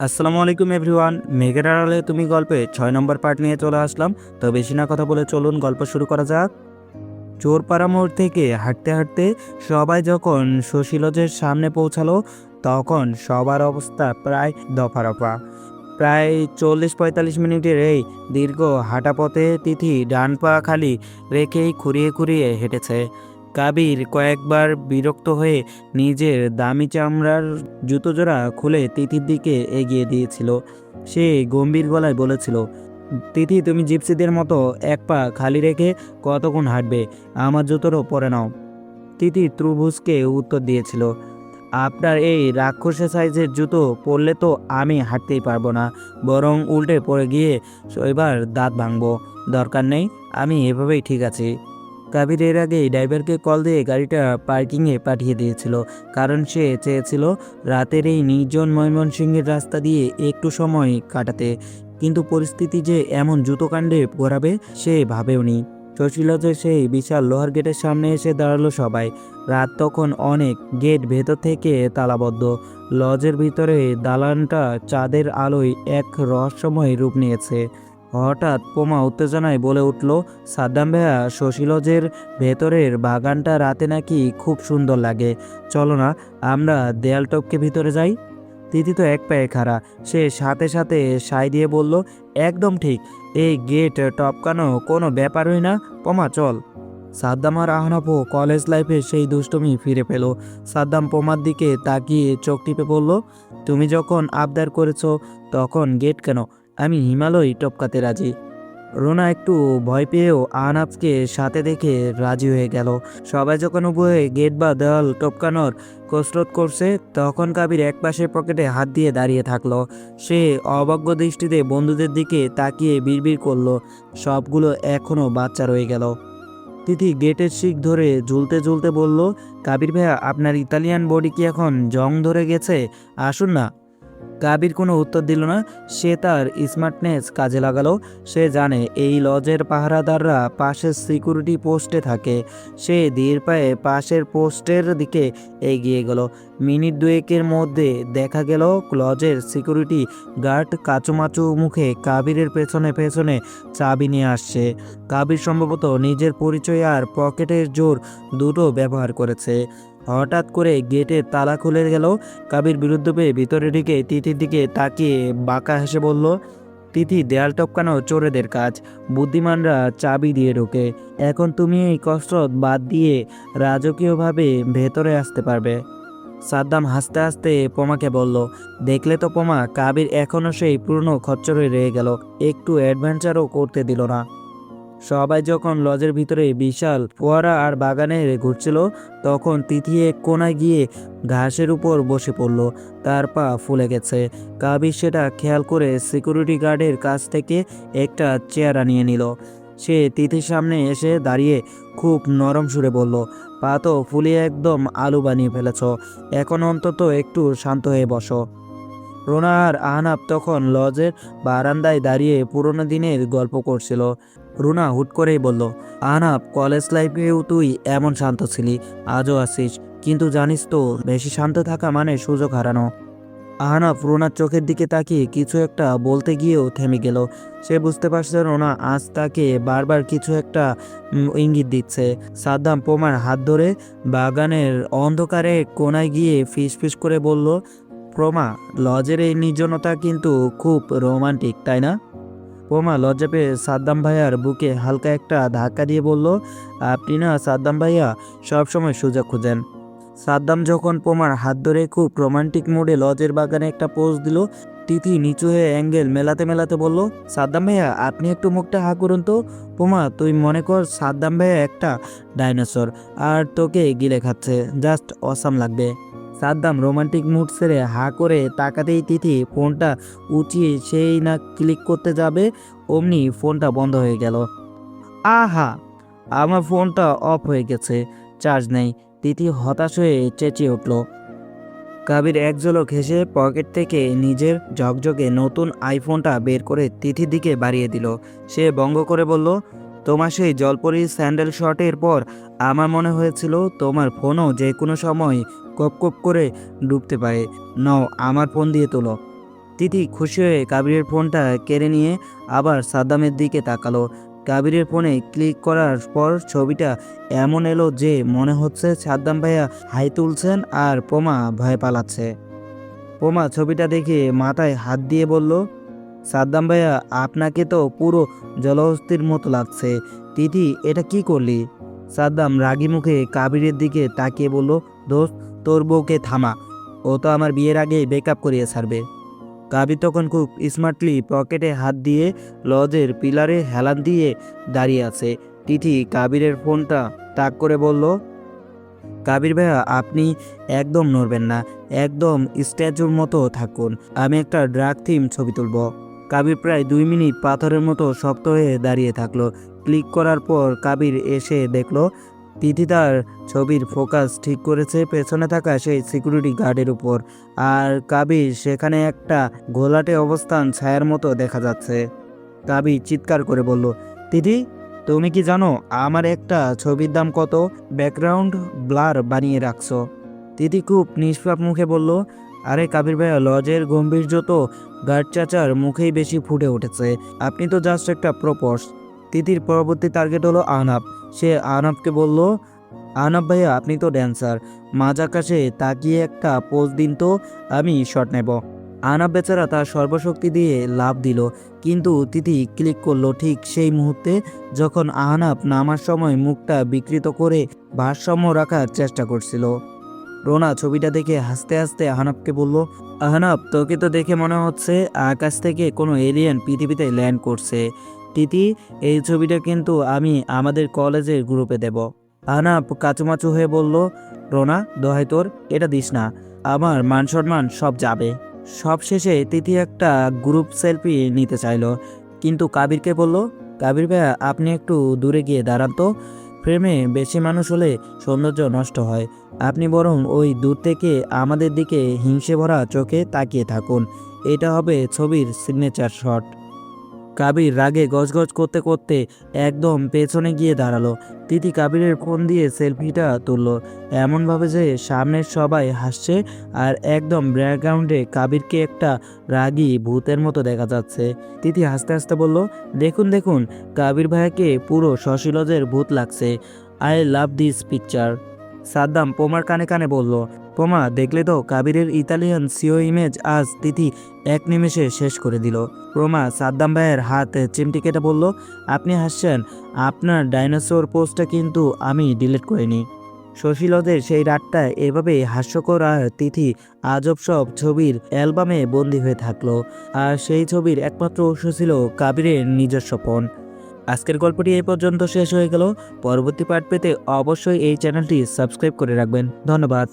আসসালামু আলাইকুম এভরিওয়ান। মেঘের আড়ালে তুমি গল্পে 6 নম্বর পার্ট নিয়ে চলে আসলাম। তো বেশি না কথা বলে চলুন গল্প শুরু করা যাক। চোরপাড়া মোড় থেকে হাঁটতে হাঁটতে সবাই যখন শশী লজের সামনে পৌঁছালো, তখন সবার অবস্থা প্রায় দফারফা। প্রায় 40-45 মিনিটের এই দীর্ঘ হাঁটা পথে তিথি ডান পা খালি রেখেই খুঁড়িয়ে খুঁড়িয়ে হেঁটেছে। কাবির কয়েকবার বিরক্ত হয়ে নিজের দামি চামড়ার জুতোজোড়া খুলে তিথির দিকে এগিয়ে দিয়েছিল। সে গম্ভীর গলায় বলেছিল, তিথি, তুমি জিপসিদের মতো এক পা খালি রেখে কতক্ষণ হাঁটবে? আমার জুতোরও পরে নাও। তিথি ত্রিভুজকে উত্তর দিয়েছিল, আপনার এই রাক্ষসে সাইজের জুতো পরলে তো আমি হাঁটতেই পারবো না, বরং উল্টে পড়ে গিয়ে এবার দাঁত ভাঙবো। দরকার নেই, আমি এভাবেই ঠিক আছি। কাবির এর আগেই ড্রাইভারকে কল দিয়ে গাড়িটা পার্কিংয়ে পাঠিয়ে দিয়েছিল, কারণ সে চেয়েছিল রাতের এই নির্জন ময়মনসিংহের রাস্তা দিয়ে একটু সময় কাটাতে। কিন্তু পরিস্থিতি যে এমন জুতোকাণ্ডে গড়াবে সে ভাবেওনি। শশীলজের সেই বিশাল লোহার গেটের সামনে এসে দাঁড়ালো সবাই। রাত তখন অনেক, গেট ভেতর থেকে তালাবদ্ধ। লজের ভিতরে দালানটা চাঁদের আলোয় এক রহস্যময় রূপ নিয়েছে। হঠাৎ পোমা উত্তেজনায় বলে উঠল, সাদ্দাম ভাইয়া, শশী লজের ভেতরের বাগানটা রাতে নাকি খুব সুন্দর লাগে। চলো না, আমরা দেয়াল টপকে ভিতরে যাই। তিথি তো এক পায়ে খাড়া, সে সাথে সাথে সায় দিয়ে বলল, একদম ঠিক, এই গেট টপকানো কোনো ব্যাপারই না। পোমা চল। সাদ্দাম আর আহনাফও কলেজ লাইফে সেই দুষ্টুমি ফিরে পেল। সাদ্দাম পোমার দিকে তাকিয়ে চোখ টিপে বলল, তুমি যখন আবদার করেছো তখন গেট কেন? আমি হিমালয় টপকাতে রাজি। রোনা একটু ভয় পেয়েও আহনাফকে সাথে দেখে রাজি হয়ে গেল। সবাই যখন উভয়ে গেট বা দেওয়াল টপকানোর কসরত করছে, তখন কাবির একপাশের পকেটে হাত দিয়ে দাঁড়িয়ে থাকলো। সে অবজ্ঞ দৃষ্টিতে বন্ধুদের দিকে তাকিয়ে বিড়বিড় করলো, সবগুলো এখনও বাচ্চা রয়ে গেল। তিথি গেটের শিক ধরে ঝুলতে ঝুলতে বলল, কাবির ভাইয়া, আপনার ইতালিয়ান বডি কি এখন জং ধরে গেছে? আসুন না। কাবির কোনো উত্তর দিল না। সে তার স্মার্টনেস কাজে লাগালো। সে জানে এই লজের পাহারাদাররা পাশের সিকিউরিটি পোস্টে থাকে। সে ধীর পায়ে পাশের পোস্টের দিকে এগিয়ে গেল। মিনিট দুয়েকের মধ্যে দেখা গেল লজের সিকিউরিটি গার্ড কাচুমাচু মুখে কাবিরের পেছনে পেছনে চাবি নিয়ে আসছে। কাবির সম্ভবত নিজের পরিচয় আর পকেটের জোর দুটো ব্যবহার করেছে। হঠাৎ করে গেটের তালা খুলে গেল। কাবির বিরুদ্ধ পেয়ে ভিতরে ঢুকে তিথির দিকে তাকিয়ে বাঁকা হেসে বলল, তিথি, দেয়াল টপকানো চোরেদের কাজ, বুদ্ধিমানরা চাবি দিয়ে ঢোকে। এখন তুমি এই কসরত বাদ দিয়ে রাজকীয়ভাবে ভেতরে আসতে পারবে। সাদ্দাম হাসতে হাসতে পোমাকে বলল, দেখলে তো পোমা, কাবির এখনও সেই পুরনো খচ্চরে রয়ে গেল, একটু অ্যাডভেঞ্চারও করতে দিল না। সবাই যখন লজের ভিতরে বিশাল ফোয়ারা আর বাগানে ঘুরছিল, তখন তিথি এক কোনায় গিয়ে ঘাসের উপর বসে পড়ল। তার পা ফুলে গেছে। কাবির সেটা খেয়াল করে সিকিউরিটি গার্ডের কাছ থেকে একটা চেয়ার আনিয়ে নিল। সে তিথির সামনে এসে দাঁড়িয়ে খুব নরম সুরে বলল, পা তো ফুলিয়ে একদম আলু বানিয়ে ফেলেছ, এখন অন্তত একটু শান্ত হয়ে বসো। রোনা আর আহনাফ তখন লজের বারান্দায় দাঁড়িয়ে পুরোনো দিনের গল্প করছিল। রুনা হুট করেই বলল, আহনাফ, কলেজ লাইফেও তুই এমন শান্ত ছিলি, আজও আছিস, কিন্তু জানিস তো বেশি শান্ত থাকা মানে সুযোগ হারানো। আহনাফ রুনার চোখের দিকে তাকিয়ে কিছু একটা বলতে গিয়েও থেমে গেল। সে বুঝতে পারছে রুনা আজ তাকে বারবার কিছু একটা ইঙ্গিত দিচ্ছে। সাদ্দাম পোমার হাত ধরে বাগানের অন্ধকারে কোনায় গিয়ে ফিসফিস করে বলল, প্রমা, লজের এই নির্জনতা কিন্তু খুব রোমান্টিক, তাই না? পোমা লজ্জা পেয়ে সাদ্দাম ভাইয়ার বুকে হালকা একটা ধাক্কা দিয়ে বলল, আপনি না সাদ্দাম ভাইয়া সবসময় সুযোগ খুঁজেন। সাদ্দাম যখন পোমার হাত ধরে খুব রোমান্টিক মোডে লজের বাগানে একটা পোজ দিল, তিথি নিচু হয়ে অ্যাঙ্গেল মেলাতে মেলাতে বলল, সাদ্দাম ভাইয়া, আপনি একটু মুখটা হা করুন তো। পোমা, তুই মনে কর সাদ্দাম ভাইয়া একটা ডাইনোসর আর তোকে গিলে খাচ্ছে, জাস্ট অসাম লাগবে। সাদ্দাম রোমান্টিক মুড ছেড়ে হা করে তাকাতেই তিথি ফোনটা উঁচিয়ে সেই না ক্লিক করতে যাবে, অমনি ফোনটা বন্ধ হয়ে গেল। আহা, আমার ফোনটা অফ হয়ে গেছে, চার্জ নেই। তিথি হতাশ হয়ে চেঁচিয়ে উঠল। কাবির এক ঝলক হেসে পকেট থেকে নিজের ঝকঝকে নতুন আইফোনটা বের করে তিথির দিকে বাড়িয়ে দিল। সে ব্যঙ্গ করে বলল, তোমার সেই জলপরি স্যান্ডেল শটের পর আমার মনে হয়েছিল তোমার ফোনও যে কোনো সময় কপ কপ করে ডুবতে পারে। নাও, আমার ফোন দিয়ে তোলো। তিথি খুশি হয়ে কাবিরের ফোনটা কেড়ে নিয়ে আবার সাদ্দামের দিকে তাকালো। কাবিরের ফোনে ক্লিক করার পর ছবিটা এমন এলো যে মনে হচ্ছে সাদ্দাম ভাইয়া হাই তুলছেন আর পোমা ভয় পালাচ্ছে। পোমা ছবিটা দেখে মাথায় হাত দিয়ে বলল, সাদ্দাম ভাইয়া আপনাকে তো পুরো জলহস্তির মতো লাগছে। তিথি এটা কি করলি? সাদ্দাম রাগী মুখে কাবিরের দিকে তাকিয়ে বলল, দোস্ত তোর বউকে থামা, ও তো আমার বিয়ের আগেই ব্রেকআপ করিয়ে ছাড়বে। কাবির তখন খুব স্মার্টলি পকেটে হাত দিয়ে লজের পিলারে হেলান দিয়ে দাঁড়িয়ে আছে। তিথি কাবিরের ফোনটা তাক করে বলল, কাবির ভাইয়া আপনি একদম নড়বেন না, একদম স্ট্যাচুর মতো থাকুন, আমি একটা ড্রাগ থিম ছবি তুলব। কাবির প্রায় 2 মিনিট পাথরের মতো শক্ত হয়ে দাঁড়িয়ে থাকলো। ক্লিক করার পর কাবির এসে দেখলো তিথি তার ছবির ফোকাস ঠিক করেছে পেছনে থাকা সেই সিকিউরিটি গার্ডের উপর, আর কাবির সেখানে একটা ঘোলাটে অবস্থান ছায়ার মতো দেখা যাচ্ছে। কাবির চিৎকার করে বলল, তিথি তুমি কি জানো আমার একটা ছবির দাম কত? ব্যাকগ্রাউন্ড ব্লার বানিয়ে রাখছো। তিথি খুব নিষ্পাপ মুখে বলল, আরে কাবির ভাইয়া লজের গম্ভীর্য তো গার্ড চাচার মুখেই বেশি ফুটে উঠেছে, আপনি তো জাস্ট একটা প্রপোজ। তিথির পরবর্তী টার্গেট হলো আহনাব। সে আহনাবকে বলল, আহনাব ভাইয়া আপনি তো ড্যান্সার, মাঝ আকাশে তাকিয়ে একটা পোজ দিন তো, আমি শট নেব। আহনাব বেচারা তার সর্বশক্তি দিয়ে লাফ দিল, কিন্তু তিথি ক্লিক করলো ঠিক সেই মুহূর্তে যখন আহনাব নামার সময় মুখটা বিকৃত করে ভারসাম্য রাখার চেষ্টা করছিল। রোনা ছবিটা দেখে হাসতে হাসতে আহনাবকে বলল, আহনাব তোকে তো দেখে মনে হচ্ছে আকাশ থেকে কোনো এলিয়েন পৃথিবীতে ল্যান্ড করছে। তিথি এই ছবিটা কিন্তু আমি আমাদের কলেজের গ্রুপে দেব। আহনাব কাচুমাচু হয়ে বলল, রোনা দোহাই তোর, এটা দিস না, আমার মান সম্মান সব যাবে। সব শেষে তিথি একটা গ্রুপ সেলফি নিতে চাইলো, কিন্তু কাবিরকে বলল, কাবির ভাইয়া আপনি একটু দূরে গিয়ে দাঁড়ান তো, ফ্রেমে বেশি মানুষ হলে সৌন্দর্য নষ্ট হয়, আপনি বরং ওই দূর থেকে আমাদের দিকে হিংসে ভরা চোখে তাকিয়ে থাকুন, এটা হবে ছবির সিগনেচার শট। কাবির রাগে গজগজ করতে করতে একদম পেছনে গিয়ে দাঁড়ালো। তিথি কাবিরের ফোন দিয়ে সেলফিটা তুলল এমনভাবে যে সামনের সবাই হাসছে, আর একদম ব্যাকগ্রাউন্ডে কাবিরকে একটা রাগী ভূতের মতো দেখা যাচ্ছে। তিথি হাসতে হাসতে বলল, দেখুন দেখুন কাবির ভাইয়াকে পুরো শশীলজের ভূত লাগছে, I love this picture. Saddam পোমার কানে কানে বলল, পোমা দেখলে তো কাবিরের ইতালিয়ান সিও ইমেজ আজ তিথি এক নিমেষে শেষ করে দিল। পোমা সাদ্দাম ভাইয়ের হাত চিমটি কেটে বলল, আপনি হাসছেন, আপনার ডাইনোসর পোস্টটা কিন্তু আমি ডিলিট করিনি। শশীলদের সেই রাতটা এভাবে হাস্যকর আর তিথি আজব সব ছবির অ্যালবামে বন্দী হয়ে থাকলো, আর সেই ছবির একমাত্র উৎস ছিল কাবিরের নিজস্ব ফোন। আজকের গল্পটি এই পর্যন্ত শেষ হয়ে গেল। পরবর্তী পার্ট পেতে অবশ্যই এই চ্যানেলটি সাবস্ক্রাইব করে রাখবেন। ধন্যবাদ।